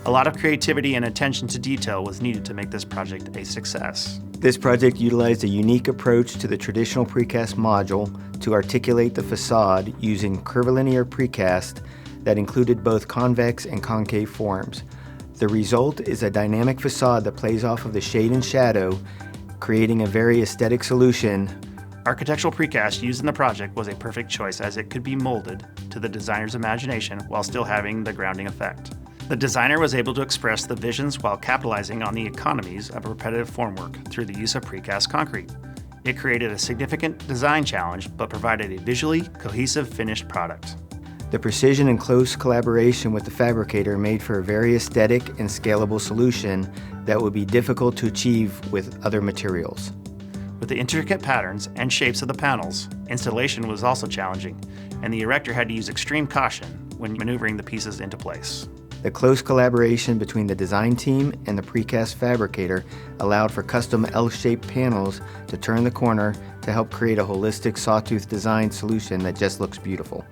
A lot of creativity and attention to detail was needed to make this project a success. This project utilized a unique approach to the traditional precast module to articulate the facade using curvilinear precast that included both convex and concave forms. The result is a dynamic facade that plays off of the shade and shadow, creating a very aesthetic solution. Architectural precast used in the project was a perfect choice as it could be molded to the designer's imagination while still having the grounding effect. The designer was able to express the visions while capitalizing on the economies of repetitive formwork through the use of precast concrete. It created a significant design challenge but provided a visually cohesive finished product. The precision and close collaboration with the fabricator made for a very aesthetic and scalable solution that would be difficult to achieve with other materials. With the intricate patterns and shapes of the panels, installation was also challenging, and the erector had to use extreme caution when maneuvering the pieces into place. The close collaboration between the design team and the precast fabricator allowed for custom L-shaped panels to turn the corner to help create a holistic sawtooth design solution that just looks beautiful.